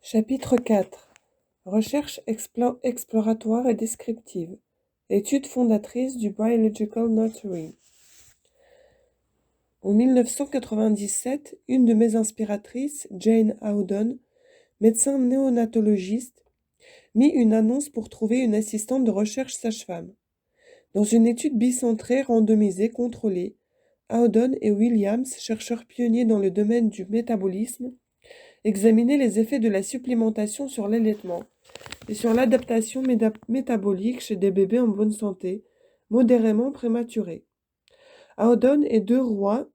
Chapitre 4. Recherche exploratoire et descriptive. Étude fondatrice du Biological Nurturing. En 1997, une de mes inspiratrices, Jane Howden, médecin néonatologiste, mit une annonce pour trouver une assistante de recherche sage-femme. Dans une étude bicentrée, randomisée, contrôlée, Howden et Williams, chercheurs pionniers dans le domaine du métabolisme, examinaient les effets de la supplémentation sur l'allaitement et sur l'adaptation métabolique chez des bébés en bonne santé, modérément prématurés. Howden et De Roy,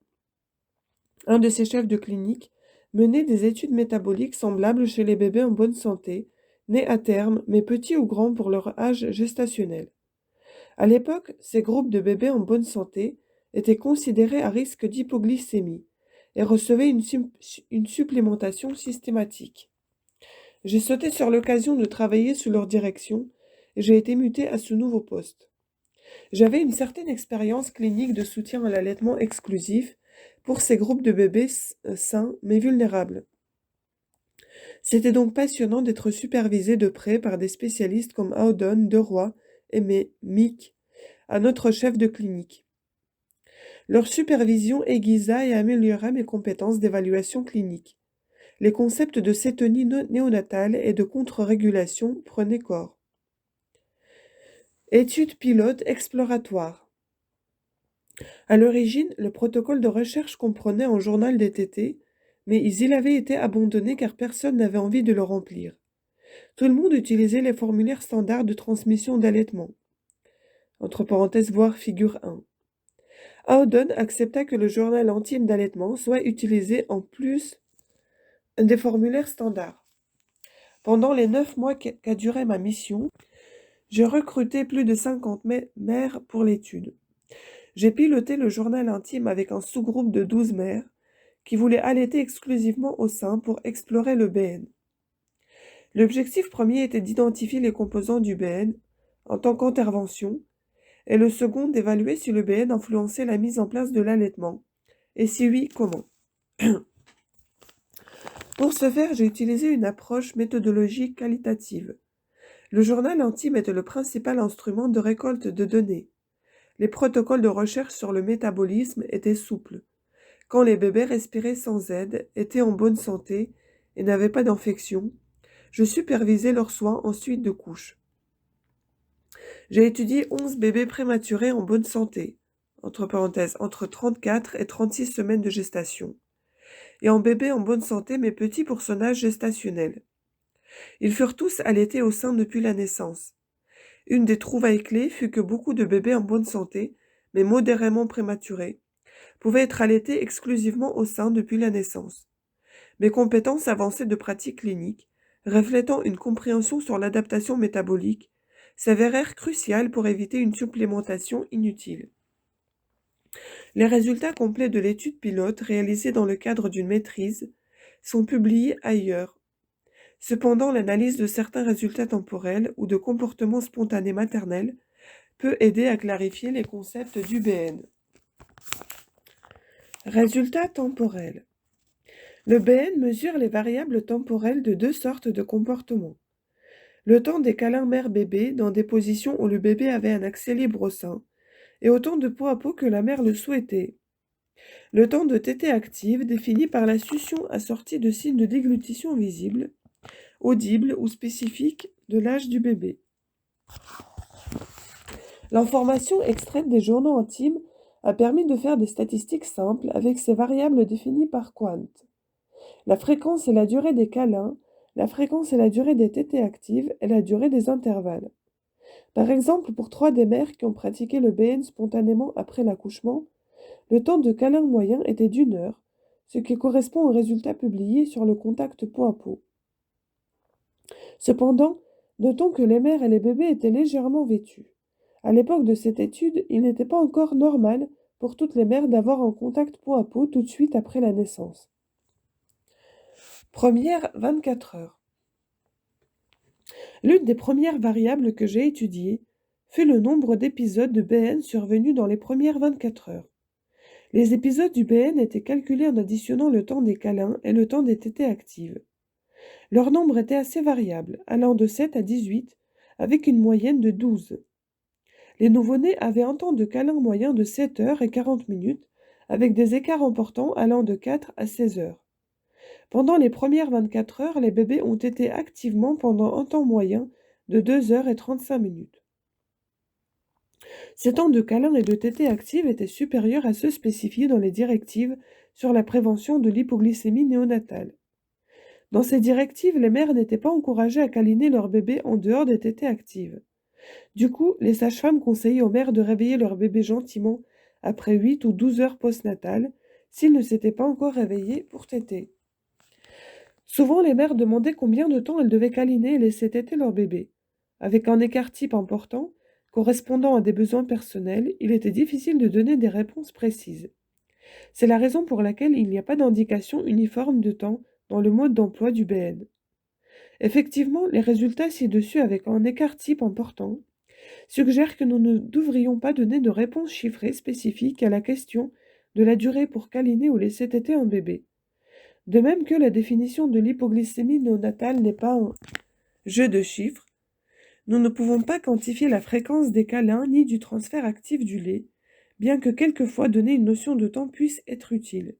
un de ses chefs de clinique, menaient des études métaboliques semblables chez les bébés en bonne santé, nés à terme, mais petits ou grands pour leur âge gestationnel. À l'époque, ces groupes de bébés en bonne santé étaient considérés à risque d'hypoglycémie et recevaient une supplémentation systématique. J'ai sauté sur l'occasion de travailler sous leur direction et j'ai été muté à ce nouveau poste. J'avais une certaine expérience clinique de soutien à l'allaitement exclusif pour ces groupes de bébés sains mais vulnérables. C'était donc passionnant d'être supervisé de près par des spécialistes comme Howden, De Roy et Mick, un autre chef de clinique. Leur supervision aiguisa et améliora mes compétences d'évaluation clinique. Les concepts de cétonie néonatale et de contre-régulation prenaient corps. Étude pilote exploratoire. À l'origine, le protocole de recherche comprenait un journal des tétés, mais il avait été abandonné car personne n'avait envie de le remplir. Tout le monde utilisait les formulaires standards de transmission d'allaitement. Entre parenthèses, voir figure 1. Howden accepta que le journal intime d'allaitement soit utilisé en plus des formulaires standards. Pendant les 9 mois qu'a duré ma mission, j'ai recruté plus de 50 mères pour l'étude. J'ai piloté le journal intime avec un sous-groupe de 12 mères qui voulaient allaiter exclusivement au sein pour explorer le BN. L'objectif premier était d'identifier les composants du BN en tant qu'intervention et le second d'évaluer si le BN influençait la mise en place de l'allaitement et si oui, comment. Pour ce faire, j'ai utilisé une approche méthodologique qualitative. Le journal intime était le principal instrument de récolte de données. Les protocoles de recherche sur le métabolisme étaient souples. Quand les bébés respiraient sans aide, étaient en bonne santé et n'avaient pas d'infection, je supervisais leurs soins en suite de couches. J'ai étudié 11 bébés prématurés en bonne santé, entre 34 et 36 semaines de gestation, et en bébés en bonne santé mais petits pour son âge gestationnel. Ils furent tous allaités au sein depuis la naissance. Une des trouvailles clés fut que beaucoup de bébés en bonne santé, mais modérément prématurés, pouvaient être allaités exclusivement au sein depuis la naissance. Mes compétences avancées de pratique clinique, reflétant une compréhension sur l'adaptation métabolique, s'avérèrent cruciales pour éviter une supplémentation inutile. Les résultats complets de l'étude pilote réalisée dans le cadre d'une maîtrise sont publiés ailleurs. Cependant, l'analyse de certains résultats temporels ou de comportements spontanés maternels peut aider à clarifier les concepts du BN. Résultats temporels. Le BN mesure les variables temporelles de deux sortes de comportements. Le temps des câlins mère-bébé dans des positions où le bébé avait un accès libre au sein, et autant de peau à peau que la mère le souhaitait. Le temps de tétée active défini par la succion assortie de signes de déglutition visibles, audibles ou spécifiques de l'âge du bébé. L'information extraite des journaux intimes a permis de faire des statistiques simples avec ces variables définies par Quant. La fréquence et la durée des câlins, la fréquence et la durée des tétées actives et la durée des intervalles. Par exemple, pour 3 des mères qui ont pratiqué le BN spontanément après l'accouchement, le temps de câlin moyen était d'1 heure, ce qui correspond au résultat publié sur le contact peau à peau. Cependant, notons que les mères et les bébés étaient légèrement vêtus. À l'époque de cette étude, il n'était pas encore normal pour toutes les mères d'avoir un contact peau à peau tout de suite après la naissance. Première 24 heures. L'une des premières variables que j'ai étudiées fut le nombre d'épisodes de BN survenus dans les premières 24 heures. Les épisodes du BN étaient calculés en additionnant le temps des câlins et le temps des tétées actives. Leur nombre était assez variable, allant de 7 à 18, avec une moyenne de 12. Les nouveau-nés avaient un temps de câlin moyen de 7 heures et 40 minutes, avec des écarts importants allant de 4 à 16 heures. Pendant les premières 24 heures, les bébés ont été activement pendant un temps moyen de 2 heures et 35 minutes. Ces temps de câlin et de tétée active étaient supérieurs à ceux spécifiés dans les directives sur la prévention de l'hypoglycémie néonatale. Dans ces directives, les mères n'étaient pas encouragées à câliner leur bébé en dehors des tétées actives. Du coup, les sages-femmes conseillaient aux mères de réveiller leur bébé gentiment après 8 ou 12 heures postnatales s'il ne s'était pas encore réveillé pour téter. Souvent, les mères demandaient combien de temps elles devaient câliner et laisser téter leur bébé. Avec un écart type important, correspondant à des besoins personnels, il était difficile de donner des réponses précises. C'est la raison pour laquelle il n'y a pas d'indication uniforme de temps dans le mode d'emploi du BN. Effectivement, les résultats ci-dessus avec un écart type important suggèrent que nous ne devrions pas donner de réponse chiffrée spécifique à la question de la durée pour câliner ou laisser téter un bébé. De même que la définition de l'hypoglycémie néonatale n'est pas un jeu de chiffres, nous ne pouvons pas quantifier la fréquence des câlins ni du transfert actif du lait, bien que quelquefois donner une notion de temps puisse être utile.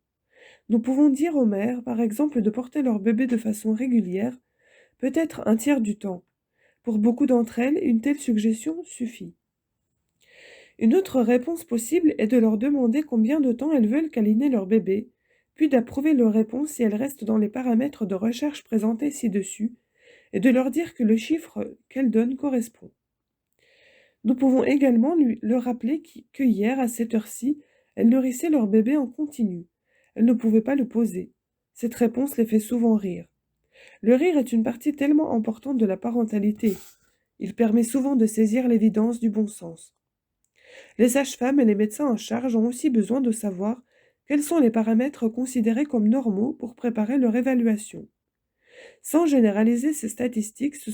Nous pouvons dire aux mères, par exemple, de porter leur bébé de façon régulière, peut-être un tiers du temps. Pour beaucoup d'entre elles, une telle suggestion suffit. Une autre réponse possible est de leur demander combien de temps elles veulent câliner leur bébé, puis d'approuver leur réponse si elle reste dans les paramètres de recherche présentés ci-dessus, et de leur dire que le chiffre qu'elles donnent correspond. Nous pouvons également leur rappeler que hier, à cette heure-ci, elles nourrissaient leur bébé en continu. Elles ne pouvaient pas le poser. Cette réponse les fait souvent rire. Le rire est une partie tellement importante de la parentalité. Il permet souvent de saisir l'évidence du bon sens. Les sages-femmes et les médecins en charge ont aussi besoin de savoir quels sont les paramètres considérés comme normaux pour préparer leur évaluation. Sans généraliser, ces statistiques se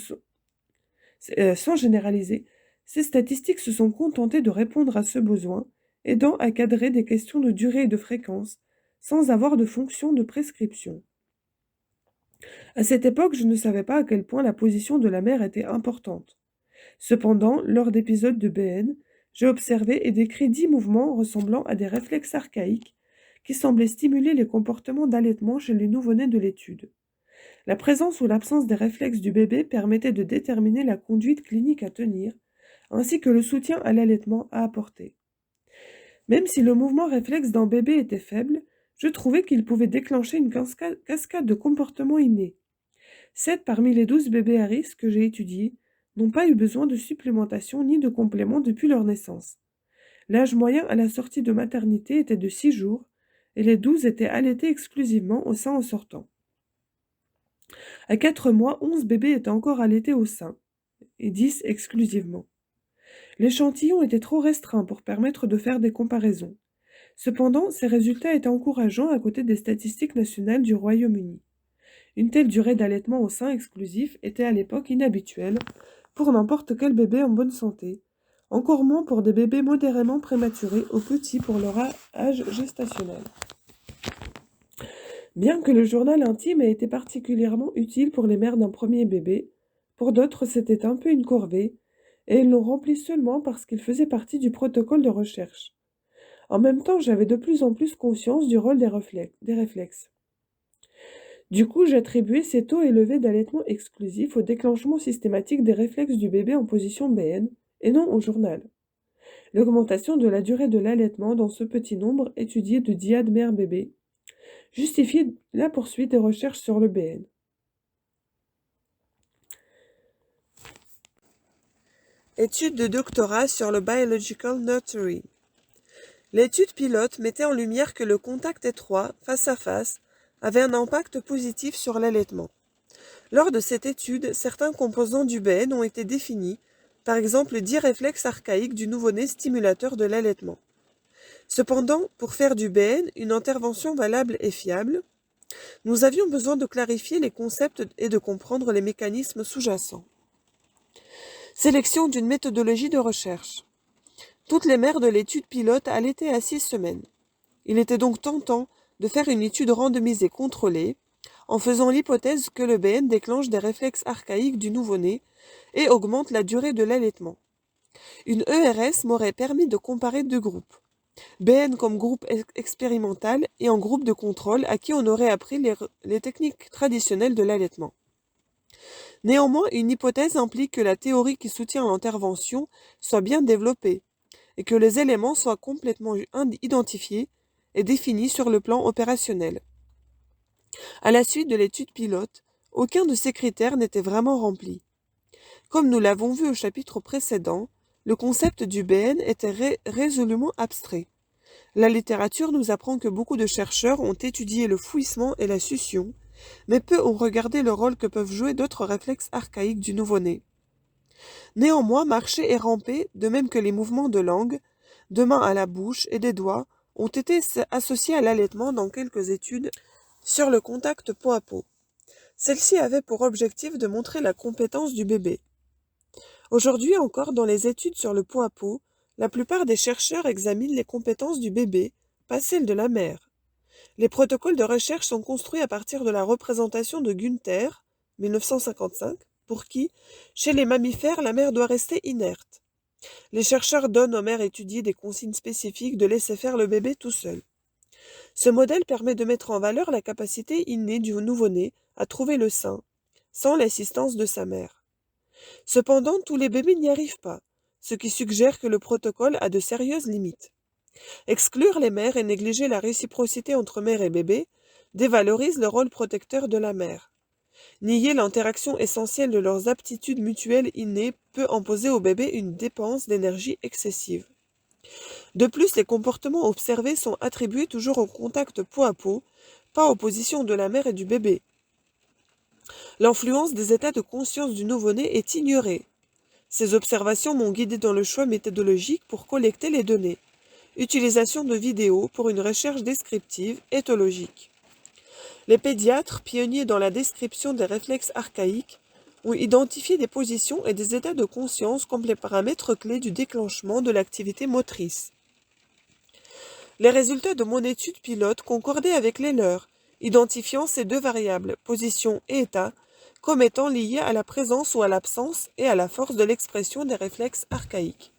sont contentées de répondre à ce besoin, aidant à cadrer des questions de durée et de fréquence, sans avoir de fonction de prescription. À cette époque, je ne savais pas à quel point la position de la mère était importante. Cependant, lors d'épisodes de BN, j'ai observé et décrit 10 mouvements ressemblant à des réflexes archaïques qui semblaient stimuler les comportements d'allaitement chez les nouveau-nés de l'étude. La présence ou l'absence des réflexes du bébé permettait de déterminer la conduite clinique à tenir, ainsi que le soutien à l'allaitement à apporter. Même si le mouvement réflexe d'un bébé était faible, je trouvais qu'il pouvait déclencher une cascade de comportements innés. 7 parmi les 12 bébés à risque que j'ai étudiés n'ont pas eu besoin de supplémentation ni de complément depuis leur naissance. L'âge moyen à la sortie de maternité était de 6 jours et les 12 étaient allaités exclusivement au sein en sortant. À 4 mois, 11 bébés étaient encore allaités au sein et 10 exclusivement. L'échantillon était trop restreint pour permettre de faire des comparaisons. Cependant, ces résultats étaient encourageants à côté des statistiques nationales du Royaume-Uni. Une telle durée d'allaitement au sein exclusif était à l'époque inhabituelle pour n'importe quel bébé en bonne santé, encore moins pour des bébés modérément prématurés ou petits pour leur âge gestationnel. Bien que le journal intime ait été particulièrement utile pour les mères d'un premier bébé, pour d'autres c'était un peu une corvée, et elles l'ont rempli seulement parce qu'il faisait partie du protocole de recherche. En même temps, j'avais de plus en plus conscience du rôle des réflexes. Du coup, j'attribuais ces taux élevés d'allaitement exclusif au déclenchement systématique des réflexes du bébé en position BN, et non au journal. L'augmentation de la durée de l'allaitement dans ce petit nombre étudié de diade mère-bébé justifiait la poursuite des recherches sur le BN. Étude de doctorat sur le Biological Nurturing. L'étude pilote mettait en lumière que le contact étroit, face à face, avait un impact positif sur l'allaitement. Lors de cette étude, certains composants du BN ont été définis, par exemple 10 réflexes archaïques du nouveau-né stimulateur de l'allaitement. Cependant, pour faire du BN une intervention valable et fiable, nous avions besoin de clarifier les concepts et de comprendre les mécanismes sous-jacents. Sélection d'une méthodologie de recherche. Toutes les mères de l'étude pilote allaitaient à 6 semaines. Il était donc tentant de faire une étude randomisée contrôlée, en faisant l'hypothèse que le BN déclenche des réflexes archaïques du nouveau-né et augmente la durée de l'allaitement. Une ERS m'aurait permis de comparer deux groupes. BN comme groupe expérimental et en groupe de contrôle à qui on aurait appris les techniques traditionnelles de l'allaitement. Néanmoins, une hypothèse implique que la théorie qui soutient l'intervention soit bien développée et que les éléments soient complètement identifiés et définis sur le plan opérationnel. À la suite de l'étude pilote, aucun de ces critères n'était vraiment rempli. Comme nous l'avons vu au chapitre précédent, le concept du BN était résolument abstrait. La littérature nous apprend que beaucoup de chercheurs ont étudié le fouissement et la succion, mais peu ont regardé le rôle que peuvent jouer d'autres réflexes archaïques du nouveau-né. Néanmoins, marcher et ramper, de même que les mouvements de langue, de main à la bouche et des doigts, ont été associés à l'allaitement dans quelques études sur le contact peau à peau. Celle-ci avait pour objectif de montrer la compétence du bébé. Aujourd'hui encore, dans les études sur le peau à peau, la plupart des chercheurs examinent les compétences du bébé, pas celles de la mère. Les protocoles de recherche sont construits à partir de la représentation de Günther, 1955, pour qui, chez les mammifères, la mère doit rester inerte. Les chercheurs donnent aux mères étudiées des consignes spécifiques de laisser faire le bébé tout seul. Ce modèle permet de mettre en valeur la capacité innée du nouveau-né à trouver le sein, sans l'assistance de sa mère. Cependant, tous les bébés n'y arrivent pas, ce qui suggère que le protocole a de sérieuses limites. Exclure les mères et négliger la réciprocité entre mère et bébé dévalorise le rôle protecteur de la mère. Nier l'interaction essentielle de leurs aptitudes mutuelles innées peut imposer au bébé une dépense d'énergie excessive. De plus, les comportements observés sont attribués toujours au contact peau à peau, pas aux positions de la mère et du bébé. L'influence des états de conscience du nouveau-né est ignorée. Ces observations m'ont guidé dans le choix méthodologique pour collecter les données. Utilisation de vidéos pour une recherche descriptive éthologique. Les pédiatres, pionniers dans la description des réflexes archaïques, ont identifié des positions et des états de conscience comme les paramètres clés du déclenchement de l'activité motrice. Les résultats de mon étude pilote concordaient avec les leurs, identifiant ces deux variables, position et état, comme étant liées à la présence ou à l'absence et à la force de l'expression des réflexes archaïques.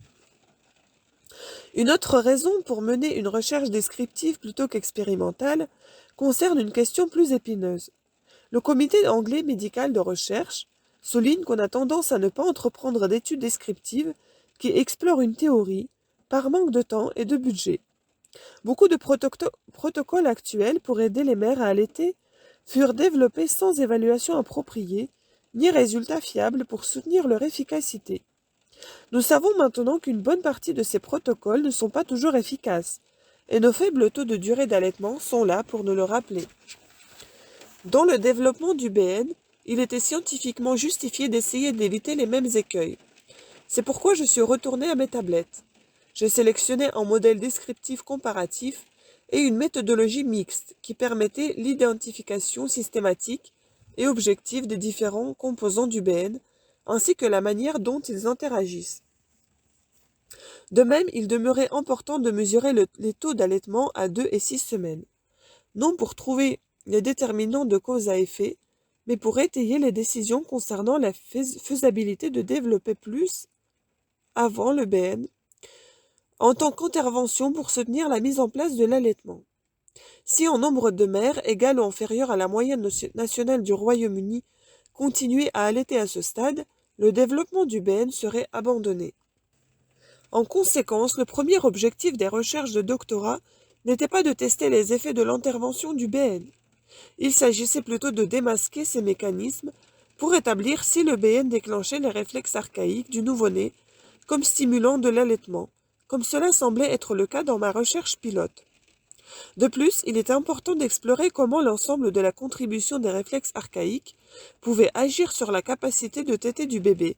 Une autre raison pour mener une recherche descriptive plutôt qu'expérimentale concerne une question plus épineuse. Le comité anglais médical de recherche souligne qu'on a tendance à ne pas entreprendre d'études descriptives qui explorent une théorie par manque de temps et de budget. Beaucoup de protocoles actuels pour aider les mères à allaiter furent développés sans évaluation appropriée ni résultats fiables pour soutenir leur efficacité. Nous savons maintenant qu'une bonne partie de ces protocoles ne sont pas toujours efficaces, et nos faibles taux de durée d'allaitement sont là pour nous le rappeler. Dans le développement du BN, il était scientifiquement justifié d'essayer d'éviter les mêmes écueils. C'est pourquoi je suis retourné à mes tablettes. J'ai sélectionné un modèle descriptif comparatif et une méthodologie mixte qui permettait l'identification systématique et objective des différents composants du BN, ainsi que la manière dont ils interagissent. De même, il demeurait important de mesurer les taux d'allaitement à 2 et 6 semaines, non pour trouver les déterminants de cause à effet, mais pour étayer les décisions concernant la faisabilité de développer plus avant le BN, en tant qu'intervention pour soutenir la mise en place de l'allaitement. Si un nombre de mères égal ou inférieur à la moyenne nationale du Royaume-Uni continuait à allaiter à ce stade, le développement du BN serait abandonné. En conséquence, le premier objectif des recherches de doctorat n'était pas de tester les effets de l'intervention du BN. Il s'agissait plutôt de démasquer ces mécanismes pour établir si le BN déclenchait les réflexes archaïques du nouveau-né comme stimulant de l'allaitement, comme cela semblait être le cas dans ma recherche pilote. De plus, il était important d'explorer comment l'ensemble de la contribution des réflexes archaïques pouvait agir sur la capacité de téter du bébé,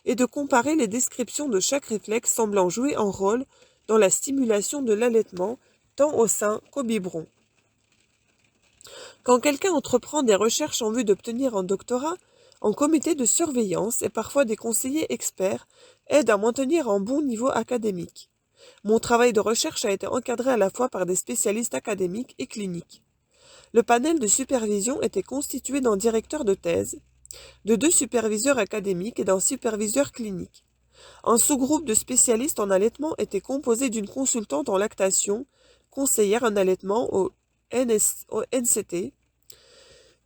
et de comparer les descriptions de chaque réflexe semblant jouer un rôle dans la stimulation de l'allaitement, tant au sein qu'au biberon. Quand quelqu'un entreprend des recherches en vue d'obtenir un doctorat, un comité de surveillance et parfois des conseillers experts aident à maintenir un bon niveau académique. Mon travail de recherche a été encadré à la fois par des spécialistes académiques et cliniques. Le panel de supervision était constitué d'un directeur de thèse, de 2 superviseurs académiques et d'un superviseur clinique. Un sous-groupe de spécialistes en allaitement était composé d'une consultante en lactation, conseillère en allaitement au NCT,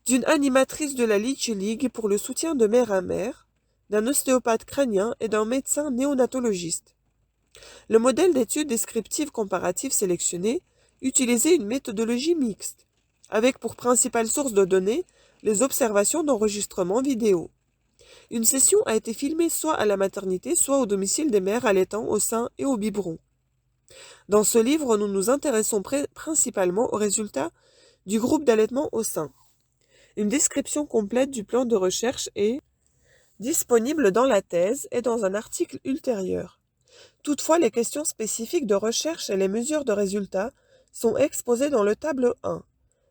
d'une animatrice de la Leech League pour le soutien de mère à mère, d'un ostéopathe crânien et d'un médecin néonatologiste. Le modèle d'étude descriptive comparative sélectionné utilisait une méthodologie mixte, avec pour principale source de données les observations d'enregistrement vidéo. Une session a été filmée soit à la maternité, soit au domicile des mères allaitant au sein et au biberon. Dans ce livre, nous nous intéressons principalement aux résultats du groupe d'allaitement au sein. Une description complète du plan de recherche est disponible dans la thèse et dans un article ultérieur. Toutefois, les questions spécifiques de recherche et les mesures de résultats sont exposées dans le tableau 1.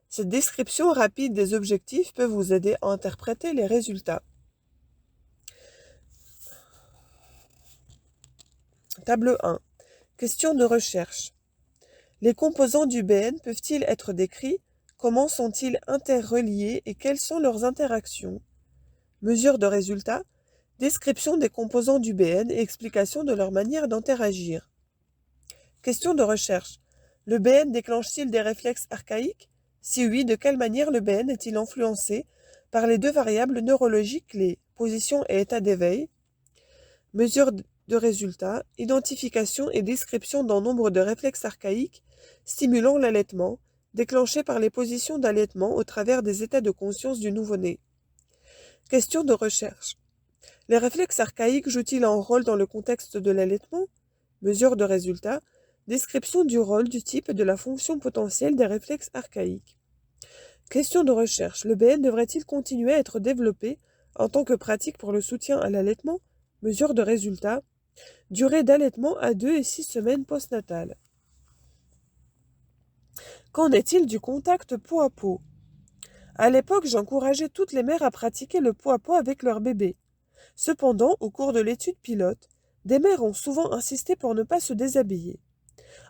Cette description rapide des objectifs peut vous aider à interpréter les résultats. Tableau 1. Question de recherche. Les composants du BN peuvent-ils être décrits? Comment sont-ils interreliés et quelles sont leurs interactions? Mesure de résultats. Description des composants du BN et explication de leur manière d'interagir. Question de recherche. Le BN déclenche-t-il des réflexes archaïques? Si oui, de quelle manière le BN est-il influencé par les 2 variables neurologiques clés, position et état d'éveil? Mesure de résultats, identification et description d'un nombre de réflexes archaïques stimulant l'allaitement, déclenchés par les positions d'allaitement au travers des états de conscience du nouveau-né. Question de recherche. Les réflexes archaïques jouent-ils un rôle dans le contexte de l'allaitement? Mesure de résultats, description du rôle, du type et de la fonction potentielle des réflexes archaïques. Question de recherche. Le BN devrait-il continuer à être développé en tant que pratique pour le soutien à l'allaitement? Mesure de résultats, durée d'allaitement à 2 et 6 semaines postnatales. Qu'en est-il du contact peau à peau? À l'époque, j'encourageais toutes les mères à pratiquer le peau à peau avec leur bébé. Cependant, au cours de l'étude pilote, des mères ont souvent insisté pour ne pas se déshabiller.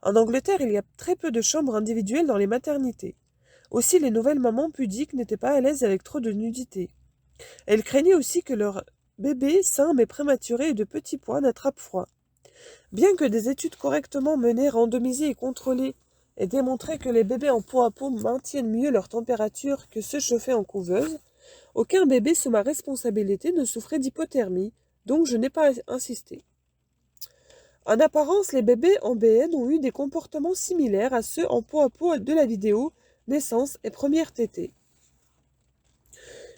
En Angleterre, il y a très peu de chambres individuelles dans les maternités. Aussi, les nouvelles mamans pudiques n'étaient pas à l'aise avec trop de nudité. Elles craignaient aussi que leur bébé, sain mais prématuré et de petit poids, n'attrape froid. Bien que des études correctement menées, randomisées et contrôlées aient démontré que les bébés en peau à peau maintiennent mieux leur température que ceux chauffés en couveuse, aucun bébé sous ma responsabilité ne souffrait d'hypothermie, donc je n'ai pas insisté. En apparence, les bébés en BN ont eu des comportements similaires à ceux en peau à peau de la vidéo naissance et première tétée.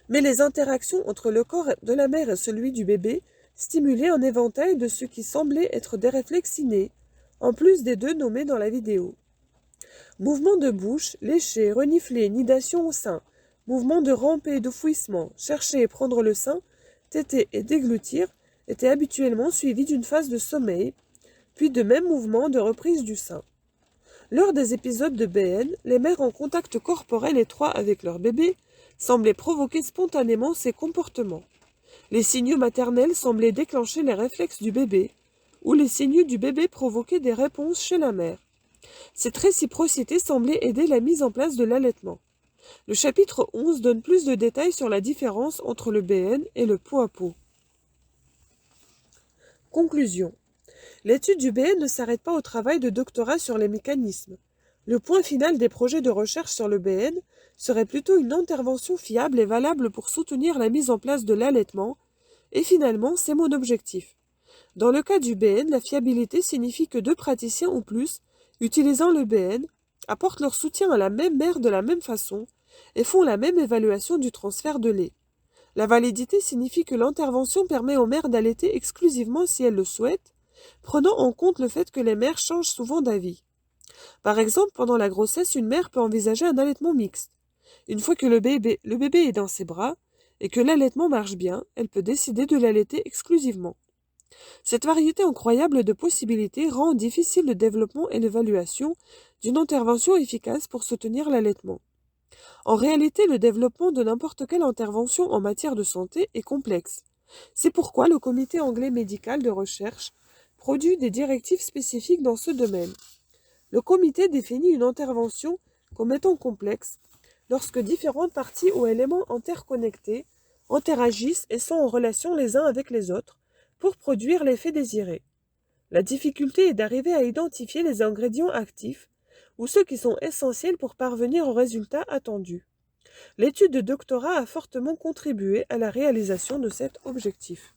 Mais les interactions entre le corps de la mère et celui du bébé stimulaient un éventail de ce qui semblait être des réflexes innés, en plus des 2 nommés dans la vidéo. Mouvement de bouche, lécher, renifler, nidation au sein, mouvement de ramper et de fouissement, chercher et prendre le sein, téter et déglutir étaient habituellement suivis d'une phase de sommeil, puis de mêmes mouvements de reprise du sein. Lors des épisodes de BN, les mères en contact corporel étroit avec leur bébé semblaient provoquer spontanément ces comportements. Les signaux maternels semblaient déclencher les réflexes du bébé, ou les signaux du bébé provoquaient des réponses chez la mère. Cette réciprocité semblait aider la mise en place de l'allaitement. Le chapitre 11 donne plus de détails sur la différence entre le BN et le peau à peau. Conclusion. L'étude du BN ne s'arrête pas au travail de doctorat sur les mécanismes. Le point final des projets de recherche sur le BN serait plutôt une intervention fiable et valable pour soutenir la mise en place de l'allaitement, et finalement, c'est mon objectif. Dans le cas du BN, la fiabilité signifie que 2 praticiens ou plus, utilisant le BN, apportent leur soutien à la même mère de la même façon et font la même évaluation du transfert de lait. La validité signifie que l'intervention permet aux mères d'allaiter exclusivement si elles le souhaitent, prenant en compte le fait que les mères changent souvent d'avis. Par exemple, pendant la grossesse, une mère peut envisager un allaitement mixte. Une fois que le bébé est dans ses bras et que l'allaitement marche bien, elle peut décider de l'allaiter exclusivement. Cette variété incroyable de possibilités rend difficile le développement et l'évaluation d'une intervention efficace pour soutenir l'allaitement. En réalité, le développement de n'importe quelle intervention en matière de santé est complexe. C'est pourquoi le Comité anglais médical de recherche produit des directives spécifiques dans ce domaine. Le comité définit une intervention comme étant complexe lorsque différentes parties ou éléments interconnectés interagissent et sont en relation les uns avec les autres pour produire l'effet désiré. La difficulté est d'arriver à identifier les ingrédients actifs ou ceux qui sont essentiels pour parvenir au résultat attendu. L'étude de doctorat a fortement contribué à la réalisation de cet objectif.